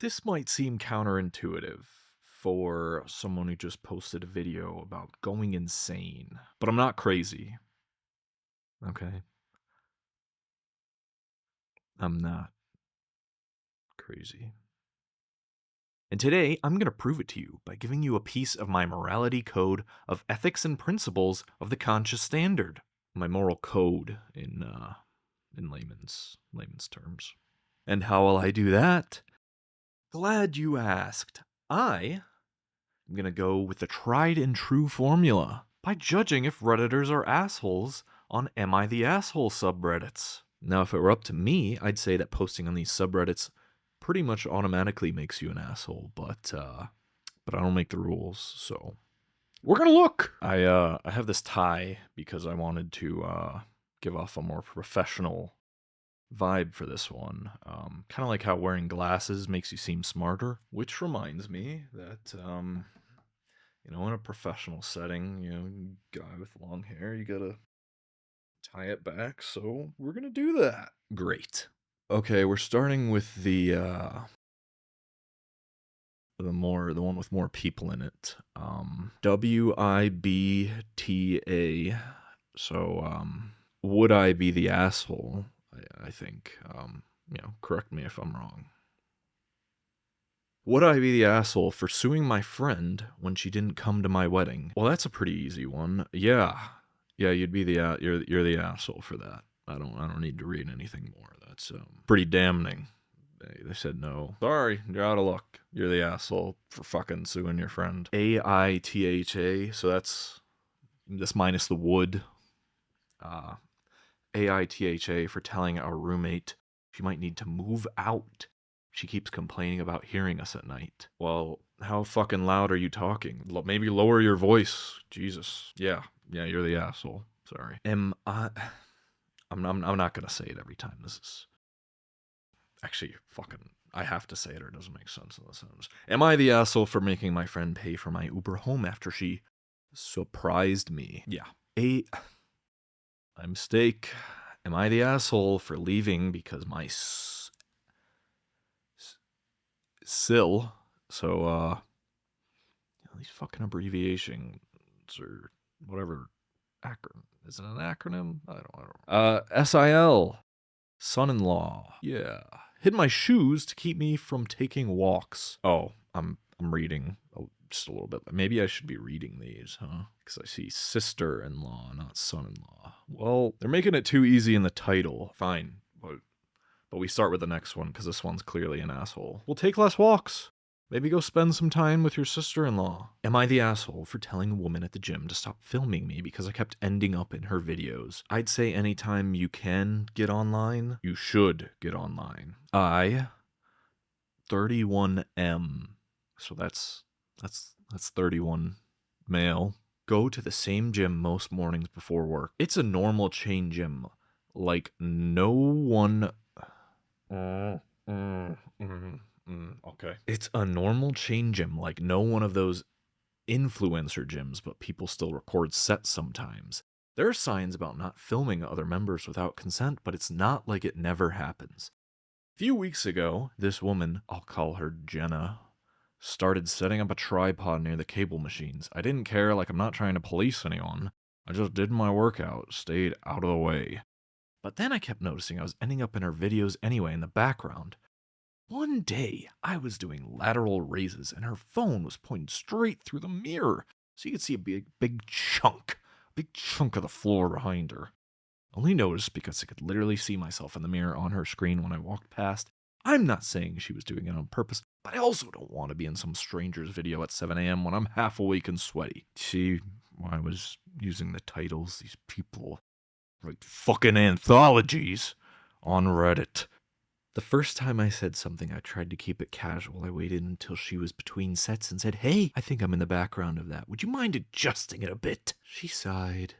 This might seem counterintuitive for someone who just posted a video about going insane, but I'm not crazy, okay? I'm not crazy. And today, I'm going to prove it to you by giving you a piece of my morality code of ethics and principles of the conscious standard. My moral code in layman's terms. And how will I do that? Glad you asked. I'm going to go with the tried and true formula by judging if Redditors are assholes on Am I the Asshole subreddits. Now, if it were up to me, I'd say that posting on these subreddits pretty much automatically makes you an asshole, but I don't make the rules, so we're gonna look. I have this tie because I wanted to give off a more professional vibe for this one. Kind of like how wearing glasses makes you seem smarter, which reminds me that in a professional setting, guy with long hair, you gotta tie it back. So we're gonna do that. Great. Okay, we're starting with the one with more people in it. WIBTA. So would I be the asshole? I think. Correct me if I'm wrong. Would I be the asshole for suing my friend when she didn't come to my wedding? Well, that's a pretty easy one. Yeah. Yeah, you'd be you're the asshole for that. I don't need to read anything more. That's pretty damning. They said no. Sorry, you're out of luck. You're the asshole for fucking suing your friend. AITHA, so that's this minus the would. AITHA for telling our roommate she might need to move out. She keeps complaining about hearing us at night. Well, how fucking loud are you talking? Maybe lower your voice. Jesus. Yeah, you're the asshole. Sorry. I'm not gonna say it every time. This is actually fucking. I have to say it or it doesn't make sense in the sentence. Am I the asshole for making my friend pay for my Uber home after she surprised me? Yeah. My mistake. Am I the asshole for leaving because my sill? So, these fucking abbreviations or whatever acronym. Is it an acronym? I don't know. SIL. Son-in-law. Yeah. Hid my shoes to keep me from taking walks. Oh, I'm reading just a little bit. Maybe I should be reading these, huh? Because I see sister-in-law, not son-in-law. Well, they're making it too easy in the title. Fine, but we start with the next one because this one's clearly an asshole. We'll take less walks. Maybe go spend some time with your sister-in-law. Am I the asshole for telling a woman at the gym to stop filming me because I kept ending up in her videos? I'd say anytime you can get online, you should get online. 31M. So that's 31 male. Go to the same gym most mornings before work. It's a normal chain gym. Like no one okay. It's a normal chain gym, like no one of those influencer gyms, but people still record sets sometimes. There are signs about not filming other members without consent, but it's not like it never happens. A few weeks ago, this woman, I'll call her Jenna, started setting up a tripod near the cable machines. I didn't care, like I'm not trying to police anyone. I just did my workout, stayed out of the way. But then I kept noticing I was ending up in her videos anyway in the background. One day, I was doing lateral raises and her phone was pointed straight through the mirror, so you could see a big chunk of the floor behind her. Only noticed because I could literally see myself in the mirror on her screen when I walked past. I'm not saying she was doing it on purpose, but I also don't want to be in some stranger's video at 7 a.m. when I'm half awake and sweaty. See, I was using the titles, these people write fucking anthologies on Reddit. The first time I said something, I tried to keep it casual. I waited until she was between sets and said, "Hey, I think I'm in the background of that. Would you mind adjusting it a bit?" She sighed,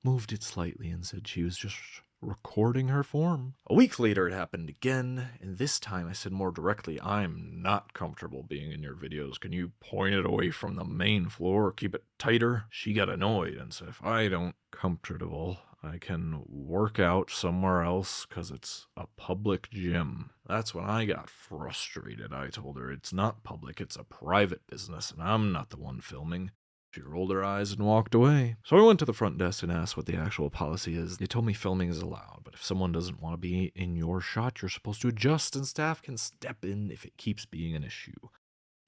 moved it slightly, and said she was just recording her form. A week later, it happened again, and this time I said more directly, "I'm not comfortable being in your videos. Can you point it away from the main floor or keep it tighter?" She got annoyed and said, "If I don't comfortable, I can work out somewhere else because it's a public gym. That's when I got frustrated. I told her it's not public, it's a private business, and I'm not the one filming. She rolled her eyes and walked away. So I went to the front desk and asked what the actual policy is. They told me filming is allowed, but if someone doesn't want to be in your shot, you're supposed to adjust and staff can step in if it keeps being an issue.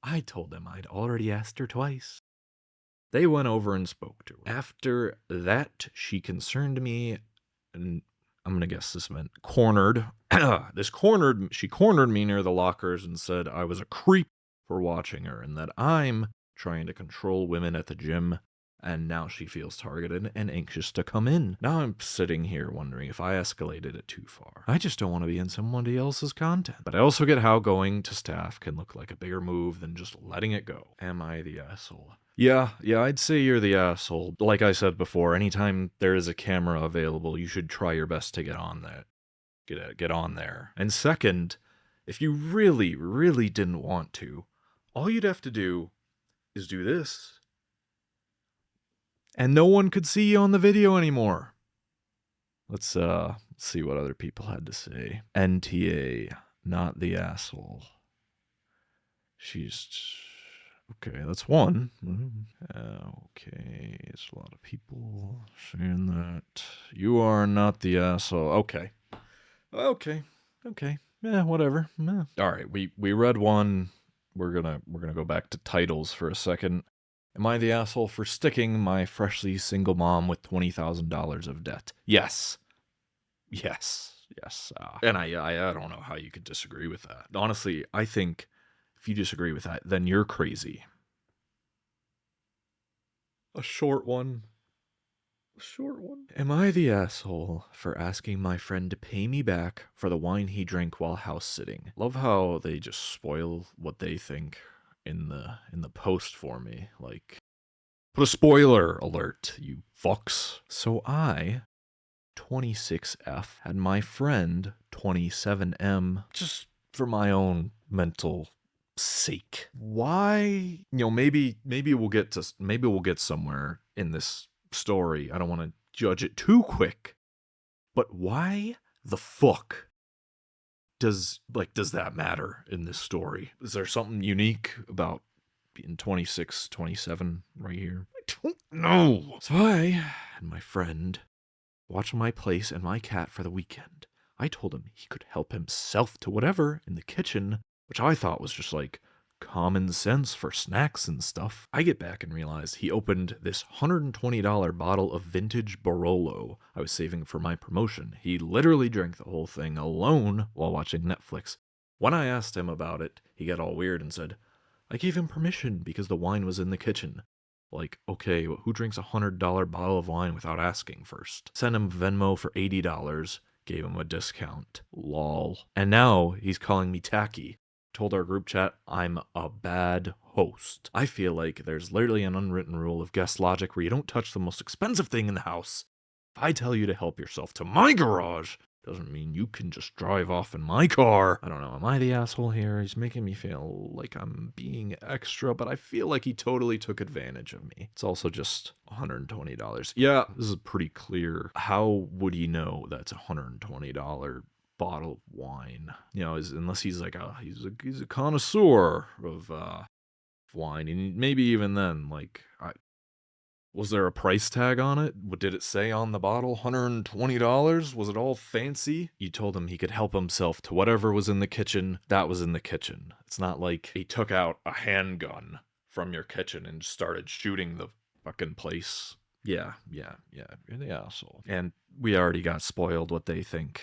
I told them I'd already asked her twice. They went over and spoke to her. After that, she concerned me, and I'm gonna guess this meant cornered. She cornered me near the lockers and said I was a creep for watching her and that I'm trying to control women at the gym, and now she feels targeted and anxious to come in. Now I'm sitting here wondering if I escalated it too far. I just don't want to be in somebody else's content. But I also get how going to staff can look like a bigger move than just letting it go. Am I the asshole? Yeah, I'd say you're the asshole. Like I said before, anytime there is a camera available, you should try your best to get on that. Get on there. And second, if you really, really didn't want to, all you'd have to do is do this. And no one could see you on the video anymore. Let's see what other people had to say. NTA, not the asshole. She's... Okay, that's one. Okay, it's a lot of people saying that. You are not the asshole. Okay. Yeah, whatever. Yeah. All right, we read one. We're gonna go back to titles for a second. Am I the asshole for sticking my freshly single mom with $20,000 of debt? Yes. And I don't know how you could disagree with that. Honestly, I think if you disagree with that, then you're crazy. A short one. Am I the asshole for asking my friend to pay me back for the wine he drank while house sitting? Love how they just spoil what they think in the post for me. Like, put a spoiler alert, you fucks. So I, 26F, had my friend, 27M, just for my own mental sake. Why? Maybe we'll get somewhere in this story. I don't want to judge it too quick. But why the fuck does that matter in this story? Is there something unique about being 26, 27 right here? I don't know. So I and my friend watched my place and my cat for the weekend. I told him he could help himself to whatever in the kitchen, which I thought was just like common sense for snacks and stuff. I get back and realize he opened this $120 bottle of vintage Barolo I was saving for my promotion. He literally drank the whole thing alone while watching Netflix. When I asked him about it, he got all weird and said, I gave him permission because the wine was in the kitchen. Like, okay, who drinks a $100 bottle of wine without asking first? Sent him Venmo for $80, gave him a discount. Lol. And now he's calling me tacky. Told our group chat I'm a bad host. I feel like there's literally an unwritten rule of guest logic where you don't touch the most expensive thing in the house. If I tell you to help yourself to my garage, doesn't mean you can just drive off in my car. I don't know, am I the asshole here? He's making me feel like I'm being extra, but I feel like he totally took advantage of me. It's also just $120. Yeah, this is pretty clear. How would he know that's $120 bottle of wine? Unless he's like he's a connoisseur of wine, and maybe even then, like, was there a price tag on it? What did it say on the bottle? $120? Was it all fancy? You told him he could help himself to whatever was in the kitchen. That was in the kitchen. It's not like he took out a handgun from your kitchen and started shooting the fucking place. Yeah, you're the asshole. And we already got spoiled what they think.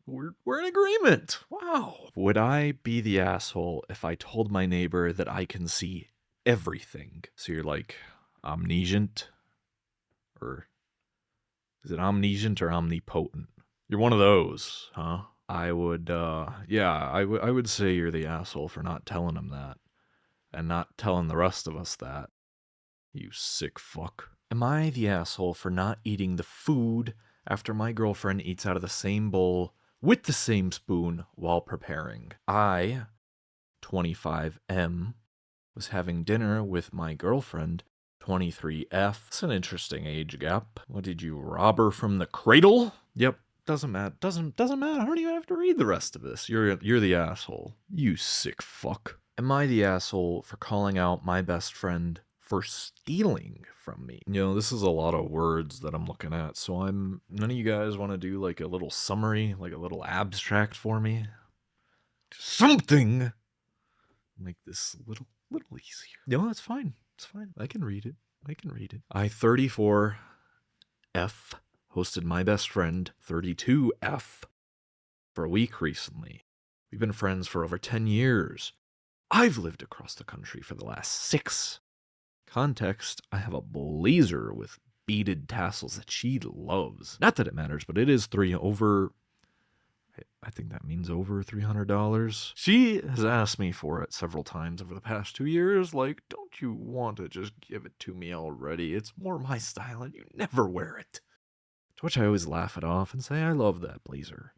We're in agreement. Wow. Would I be the asshole if I told my neighbor that I can see everything? So you're like omniscient? Or is it omniscient or omnipotent? You're one of those, huh? I would, I would say you're the asshole for not telling him that. And not telling the rest of us that. You sick fuck. Am I the asshole for not eating the food after my girlfriend eats out of the same bowl with the same spoon while preparing? I, 25M, was having dinner with my girlfriend 23F. It's an interesting age gap. What, did you rob her from the cradle? Yep. Doesn't matter. Doesn't matter. I don't even have to read the rest of this. You're the asshole. You sick fuck. Am I the asshole for calling out my best friend for stealing from me? You know, this is a lot of words that I'm looking at, so none of you guys want to do like a little summary, like a little abstract for me? Something! Make this a little easier. No, it's fine. It's fine. I can read it. I-34F hosted my best friend, 32F, for a week recently. We've been friends for over 10 years. I've lived across the country for the last 6. Context, I have a blazer with beaded tassels that she loves. Not that it matters, but it is I think that means over $300. She has asked me for it several times over the past 2 years, like, don't you want to just give it to me already? It's more my style and you never wear it. To which I always laugh it off and say, I love that blazer.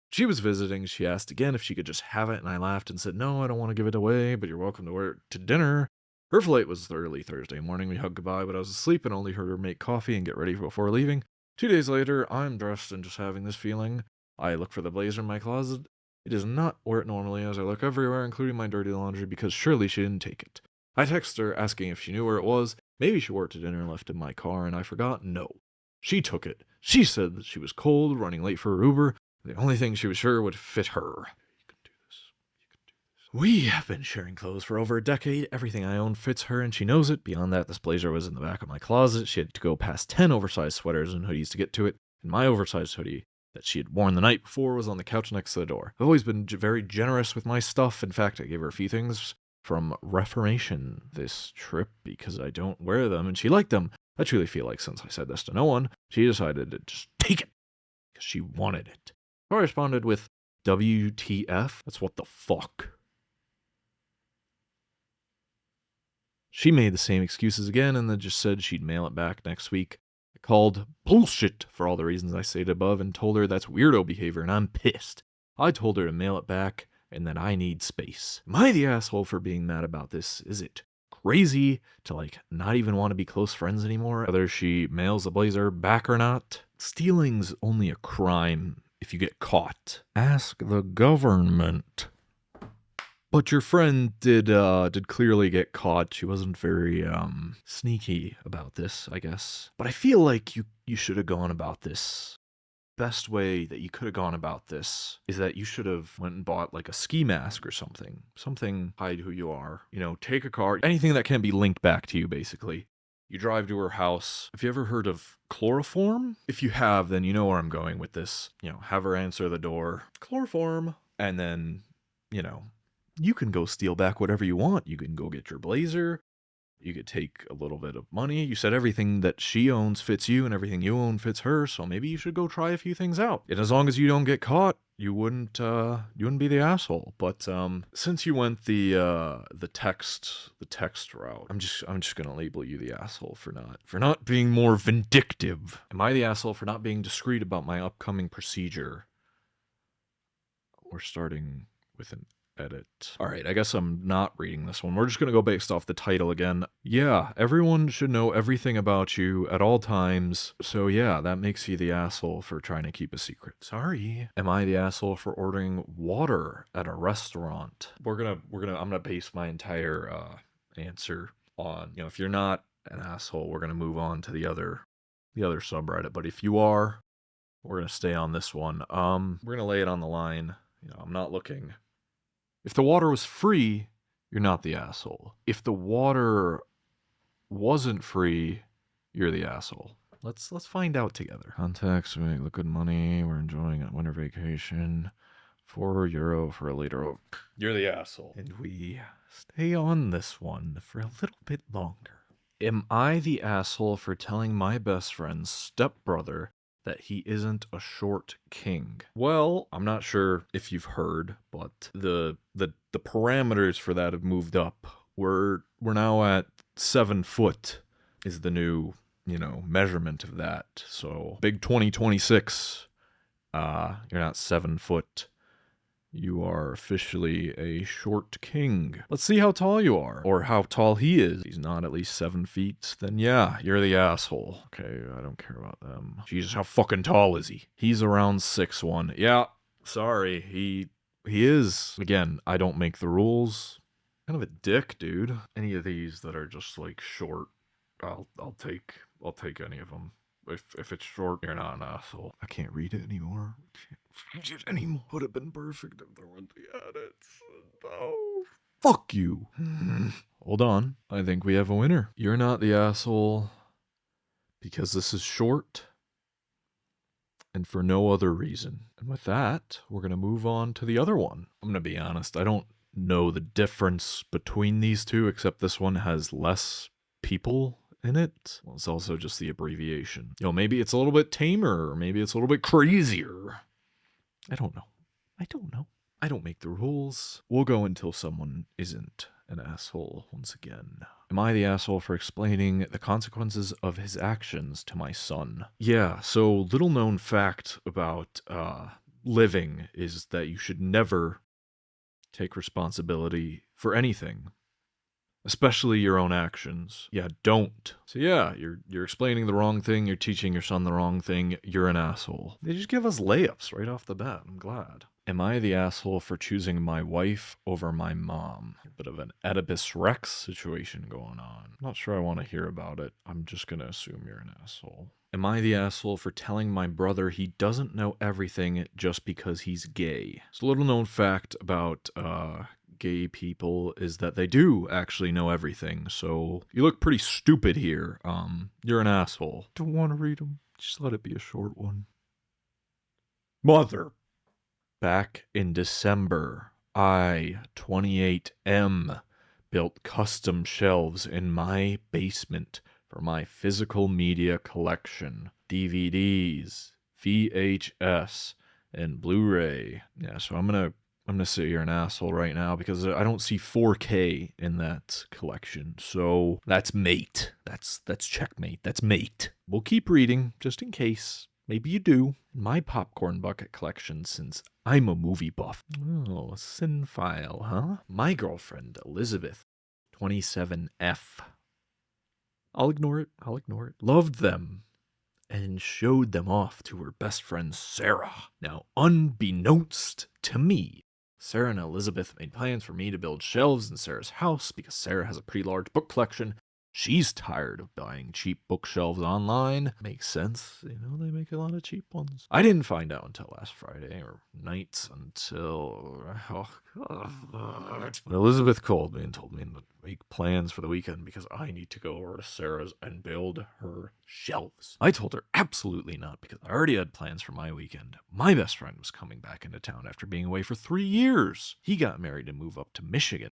She was visiting, she asked again if she could just have it, and I laughed and said, no, I don't want to give it away, but you're welcome to wear it to dinner. Her flight was early Thursday morning. We hugged goodbye, but I was asleep and only heard her make coffee and get ready before leaving. 2 days later, I'm dressed and just having this feeling. I look for the blazer in my closet. It is not where it normally is. I look everywhere, including my dirty laundry, because surely she didn't take it. I text her, asking if she knew where it was. Maybe she wore it to dinner and left it in my car, and I forgot. No. She took it. She said that she was cold, running late for her Uber. The only thing she was sure would fit her. You can do this. We have been sharing clothes for over a decade. Everything I own fits her, and she knows it. Beyond that, this blazer was in the back of my closet. She had to go past 10 oversized sweaters and hoodies to get to it, and my oversized hoodie that she had worn the night before was on the couch next to the door. I've always been very generous with my stuff. In fact, I gave her a few things from Reformation this trip because I don't wear them, and she liked them. I truly feel like since I said this to no one, she decided to just take it because she wanted it. I responded with WTF. That's what the fuck. She made the same excuses again and then just said she'd mail it back next week. I called bullshit for all the reasons I stated above and told her that's weirdo behavior and I'm pissed. I told her to mail it back and that I need space. Am I the asshole for being mad about this? Is it crazy to not even want to be close friends anymore, whether she mails the blazer back or not? Stealing's only a crime if you get caught. Ask the government. But your friend did clearly get caught. She wasn't very sneaky about this, I guess. But I feel like you should have gone about this. Best way that you could have gone about this is that you should have went and bought a ski mask or something. Something hide who you are. Take a car, anything that can be linked back to you, basically. You drive to her house. Have you ever heard of chloroform? If you have, then you know where I'm going with this. Have her answer the door. Chloroform. And then, you can go steal back whatever you want. You can go get your blazer. You could take a little bit of money. You said everything that she owns fits you and everything you own fits her, so maybe you should go try a few things out. And as long as you don't get caught, you wouldn't be the asshole. But since you went the text route, I'm just gonna label you the asshole for not being more vindictive. Am I the asshole for not being discreet about my upcoming procedure? We're starting with an edit. All right, I guess I'm not reading this one. We're just going to go based off the title again. Yeah, everyone should know everything about you at all times. So yeah, that makes you the asshole for trying to keep a secret. Sorry. Am I the asshole for ordering water at a restaurant? I'm going to base my entire answer on, if you're not an asshole, we're going to move on to the other subreddit. But if you are, we're going to stay on this one. We're going to lay it on the line. I'm not looking. If the water was free, you're not the asshole. If the water wasn't free, you're the asshole. Let's find out together. Context, we make good money. We're enjoying a winter vacation. €4 for a liter. You're the asshole. And we stay on this one for a little bit longer. Am I the asshole for telling my best friend's stepbrother that he isn't a short king? Well, I'm not sure if you've heard, but the parameters for that have moved up. We're now at 7 foot is the new, measurement of that. So big 2026, you're not 7 foot You are officially a short king. Let's see how tall you are, or how tall he is. If he's not at least 7 feet, then yeah, you're the asshole. Okay, I don't care about them. Jesus, how fucking tall is he? He's around 6'1". Yeah, sorry, he is. Again, I don't make the rules. Kind of a dick, dude. Any of these that are just like short, I'll take any of them. If it's short, you're not an asshole. I can't read it anymore. Can't read it anymore. Would have been perfect if there weren't the edits. No. Fuck you. Hold on. I think we have a winner. You're not the asshole because this is short and for no other reason. And with that, we're going to move on to the other one. I'm going to be honest. I don't know the difference between these two, except this one has less people in it. Well, it's also just the abbreviation. You know, maybe it's a little bit tamer, or maybe it's a little bit crazier. I don't know. I don't make the rules. We'll go until someone isn't an asshole once again. Am I the asshole for explaining the consequences of his actions to my son? Yeah, so little known fact about living is that you should never take responsibility for anything, especially your own actions. Yeah, don't. So yeah, you're explaining the wrong thing, you're teaching your son the wrong thing, you're an asshole. They just give us layups right off the bat. I'm glad. Am I the asshole for choosing my wife over my mom? A bit of an Oedipus Rex situation going on. I'm not sure I want to hear about it. I'm just gonna assume you're an asshole. Am I the asshole for telling my brother he doesn't know everything just because he's gay? It's a little known fact about gay people is that they do actually know everything. So you look pretty stupid here. You're an asshole. Don't want to read them. Just let it be a short one. Mother. Back in December, I, 28M, built custom shelves in my basement for my physical media collection. DVDs, VHS, and Blu-ray. Yeah, so I'm gonna say you're an asshole right now because I don't see 4K in that collection. So that's mate. That's checkmate. That's mate. We'll keep reading just in case. Maybe you do. My popcorn bucket collection, since I'm a movie buff. Oh, a cinephile, huh? My girlfriend, Elizabeth, 27F. I'll ignore it. Loved them and showed them off to her best friend, Sarah. Now, unbeknownst to me, Sarah and Elizabeth made plans for me to build shelves in Sarah's house because Sarah has a pretty large book collection. She's tired of buying cheap bookshelves online. Makes sense. You know, they make a lot of cheap ones. I didn't find out until last Friday or night until... when Elizabeth called me and told me to make plans for the weekend because I need to go over to Sarah's and build her shelves. I told her absolutely not because I already had plans for my weekend. My best friend was coming back into town after being away for 3 years. He got married and moved up to Michigan.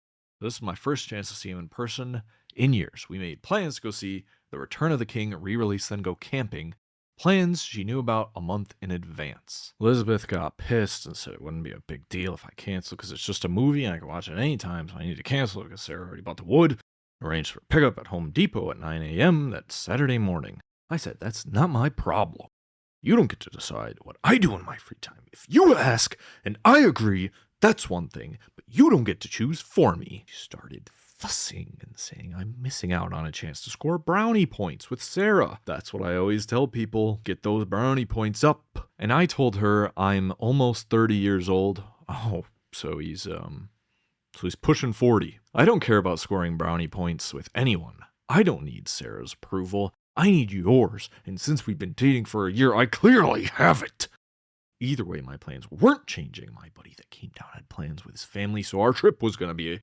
This is my first chance to see him in person in years. We made plans to go see The Return of the King re-release, then go camping. Plans she knew about a month in advance. Elizabeth got pissed and said it wouldn't be a big deal if I canceled because it's just a movie and I can watch it anytime, so I need to cancel because Sarah already bought the wood. Arranged for pickup at Home Depot at 9 a.m. that Saturday morning. I said, that's not my problem. You don't get to decide what I do in my free time. If you ask and I agree, that's one thing, but you don't get to choose for me. She started fussing and saying I'm missing out on a chance to score brownie points with Sarah. That's what I always tell people, get those brownie points up. And I told her I'm almost 30 years old. Oh, so he's pushing 40. I don't care about scoring brownie points with anyone. I don't need Sarah's approval. I need yours, and since we've been dating for a year, I clearly have it. Either way, my plans weren't changing. My buddy that came down had plans with his family, so our trip was going to be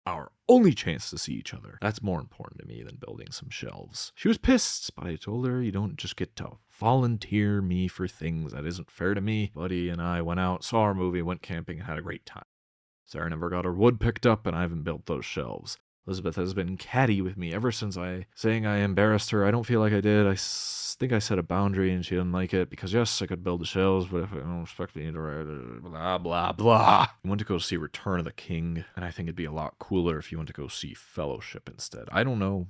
our only chance to see each other. That's more important to me than building some shelves. She was pissed, but I told her you don't just get to volunteer me for things that isn't fair to me. Buddy and I went out, saw our movie, went camping, and had a great time. Sarah never got her wood picked up, and I haven't built those shelves. Elizabeth has been catty with me ever since saying I embarrassed her. I don't feel like I did. I think I set a boundary and she didn't like it because yes, I could build the shelves, but if I don't respect me, blah, blah, blah. I went to go see Return of the King, and I think it'd be a lot cooler if you went to go see Fellowship instead. I don't know.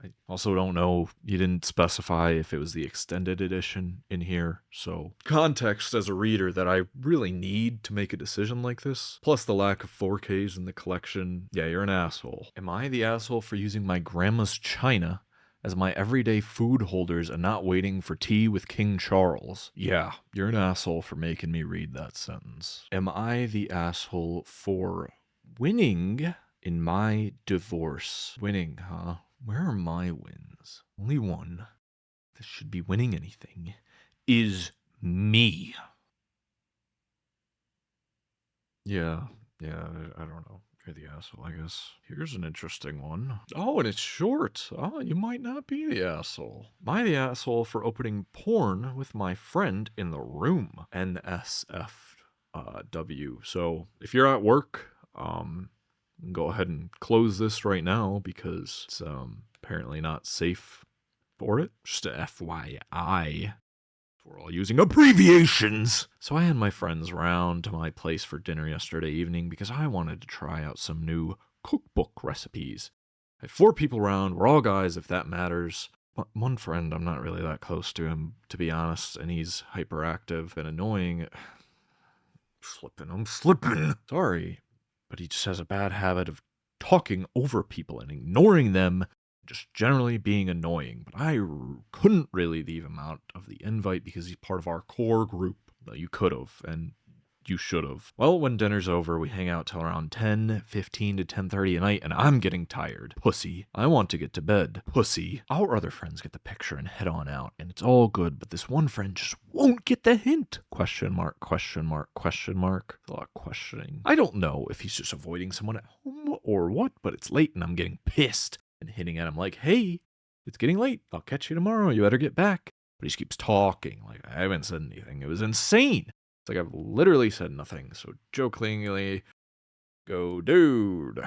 I also don't know, you didn't specify if it was the extended edition in here, so context as a reader that I really need to make a decision like this, plus the lack of 4Ks in the collection. Yeah, you're an asshole. Am I the asshole for using my grandma's china as my everyday food holders and not waiting for tea with King Charles? Yeah, you're an asshole for making me read that sentence. Am I the asshole for winning in my divorce? Winning, huh? Where are my wins? Only one that should be winning anything is me. Yeah, I don't know. You're the asshole, I guess. Here's an interesting one. Oh, and it's short. Oh, you might not be the asshole. Am I the asshole for opening porn with my friend in the room? NSFW. So if you're at work, go ahead and close this right now because it's apparently not safe for it. Just a FYI. We're all using abbreviations. So I had my friends round to my place for dinner yesterday evening because I wanted to try out some new cookbook recipes. I had 4 people around. We're all guys, if that matters. But one friend, I'm not really that close to him, to be honest, and he's hyperactive and annoying. I'm slipping. Sorry, but he just has a bad habit of talking over people and ignoring them, just generally being annoying. But I couldn't really leave him out of the invite because he's part of our core group. Well, you could have, and you should have. Well, when dinner's over, we hang out till around 10:15 to 10:30 at night, and I'm getting tired. Pussy. I want to get to bed. Pussy. Our other friends get the picture and head on out, and it's all good, but this one friend just won't get the hint. Question mark, question mark, question mark. A lot of questioning. I don't know if he's just avoiding someone at home or what, but it's late and I'm getting pissed and hitting at him like, hey, it's getting late. I'll catch you tomorrow. You better get back. But he just keeps talking like I haven't said anything. It was insane. It's like I've literally said nothing. So jokingly go, dude,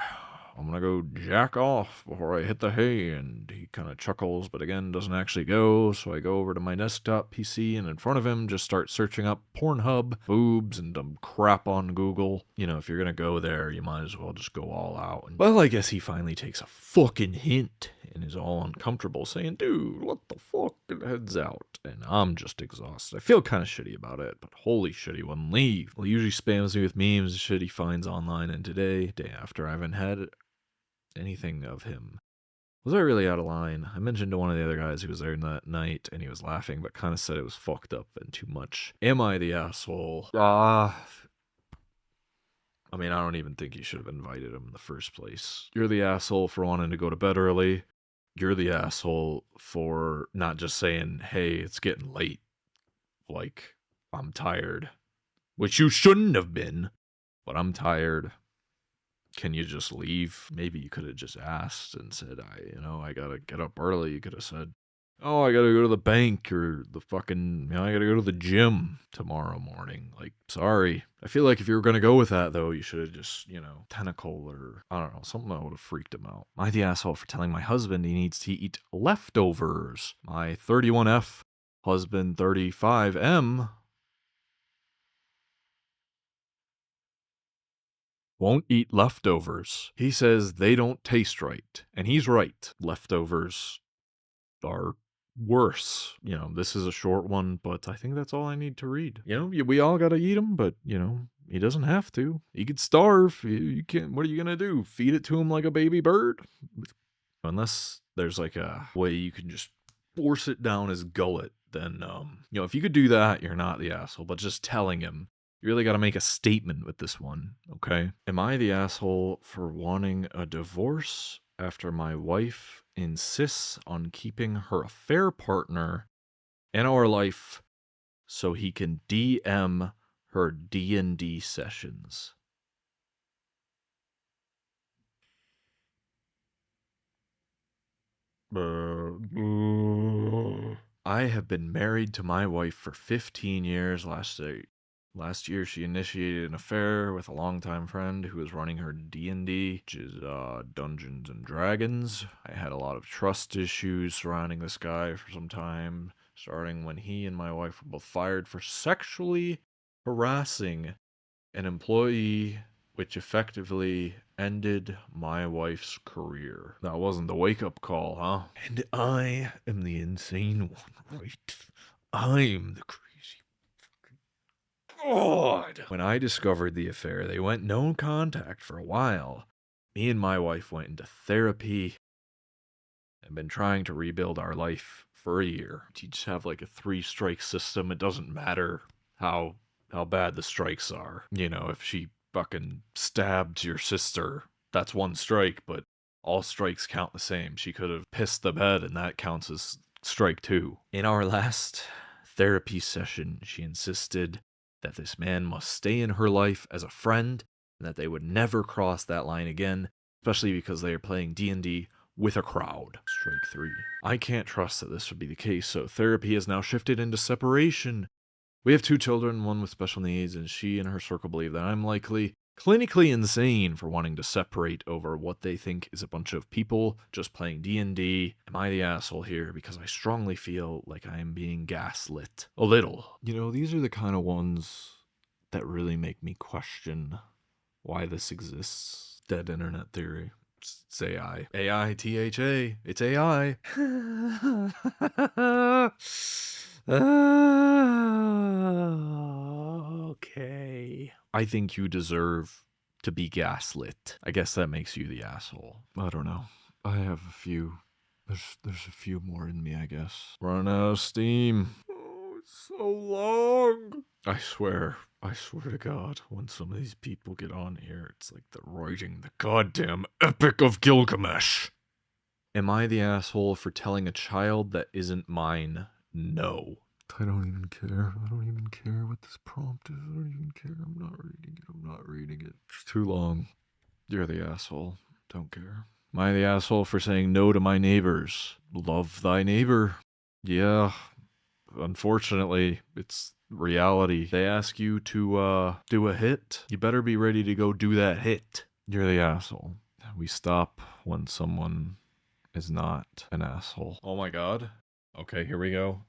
I'm gonna go jack off before I hit the hay. And he kind of chuckles, but again, doesn't actually go. So I go over to my desktop PC and in front of him, just start searching up Pornhub, boobs, and dumb crap on Google. You know, if you're gonna go there, you might as well just go all out. And, well, I guess he finally takes a fucking hint and is all uncomfortable saying, dude, what the fuck, and heads out. And I'm just exhausted. I feel kind of shitty about it, but holy shit, he wouldn't leave. Well, he usually spams me with memes and shit he finds online, and today, day after, I haven't had anything of him. Was I really out of line? I mentioned to one of the other guys who was there that night, and he was laughing, but kind of said it was fucked up and too much. Am I the asshole? I mean, I don't even think you should have invited him in the first place. You're the asshole for wanting to go to bed early. You're the asshole for not just saying, hey, it's getting late. Like, I'm tired. Which you shouldn't have been, but I'm tired. Can you just leave? Maybe you could have just asked and said, I gotta get up early. You could have said, oh, I gotta go to the bank or the fucking, I gotta go to the gym tomorrow morning. Like, sorry. I feel like if you were gonna go with that, though, you should have just, tentacle or, I don't know, something that would have freaked him out. Am I the asshole for telling my husband he needs to eat leftovers? My 31F husband, 35M, won't eat leftovers. He says they don't taste right. And he's right. Leftovers are worse. This is a short one, but I think that's all I need to read. We all gotta eat them, but, he doesn't have to. He could starve. You can't, what are you gonna do? Feed it to him like a baby bird? Unless there's like a way you can just force it down his gullet, then, if you could do that, you're not the asshole, but just telling him, you really got to make a statement with this one, okay? Am I the asshole for wanting a divorce after my wife insists on keeping her affair partner in our life so he can DM her D&D sessions? I have been married to my wife for 15 years. Last year, she initiated an affair with a longtime friend who was running her D&D, which is Dungeons and Dragons. I had a lot of trust issues surrounding this guy for some time, starting when he and my wife were both fired for sexually harassing an employee, which effectively ended my wife's career. That wasn't the wake-up call, huh? And I am the insane one, right? I'm the crazy God. When I discovered the affair, they went no contact for a while. Me and my wife went into therapy and been trying to rebuild our life for a year. You just have like a 3-strike system. It doesn't matter how bad the strikes are. You know, if she fucking stabbed your sister, that's 1 strike, but all strikes count the same. She could have pissed the bed and that counts as strike 2. In our last therapy session, she insisted that this man must stay in her life as a friend and that they would never cross that line again, especially because they are playing D&D with a crowd. Strike 3. I can't trust that this would be the case, so therapy has now shifted into separation. We have 2 children, one with special needs, and she and her circle believe that I'm likely clinically insane for wanting to separate over what they think is a bunch of people just playing D&D. Am I the asshole here? Because I strongly feel like I am being gaslit. A little. You know, these are the kind of ones that really make me question why this exists. Dead internet theory. It's AI. A-I-T-H-A. It's AI. Okay. I think you deserve to be gaslit. I guess that makes you the asshole. I don't know. I have a few. There's a few more in me, I guess. Running out of steam. Oh, it's so long. I swear to God, when some of these people get on here, it's like they're writing the goddamn Epic of Gilgamesh. Am I the asshole for telling a child that isn't mine no? I don't even care. I don't even care what this prompt is. I don't even care. I'm not reading it. It's too long. You're the asshole. Don't care. Am I the asshole for saying no to my neighbors? Love thy neighbor. Yeah. Unfortunately, it's reality. They ask you to do a hit. You better be ready to go do that hit. You're the asshole. We stop when someone is not an asshole. Oh my God. Okay, here we go.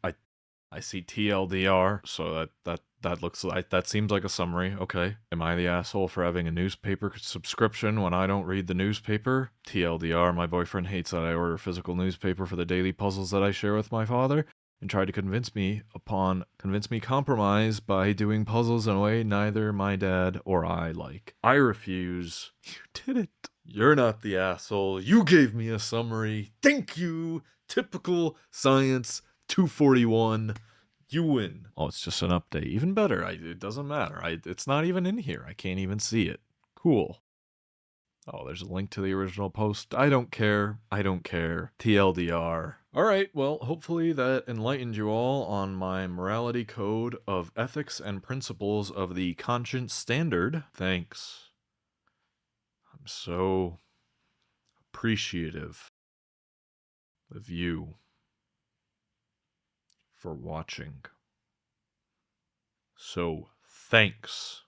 I see TLDR, so that looks like, that seems like a summary. Okay. Am I the asshole for having a newspaper subscription when I don't read the newspaper? TLDR, my boyfriend hates that I order physical newspaper for the daily puzzles that I share with my father and tried to convince me compromise by doing puzzles in a way neither my dad or I like. I refuse. You did it. You're not the asshole. You gave me a summary. Thank you. Typical science 241. You win. Oh, it's just an update. Even better. It doesn't matter. It's not even in here. I can't even see it. Cool. Oh, there's a link to the original post. I don't care. TLDR. All right, well, hopefully that enlightened you all on my morality code of ethics and principles of the conscience standard. Thanks. I'm so appreciative of you for watching. So, thanks.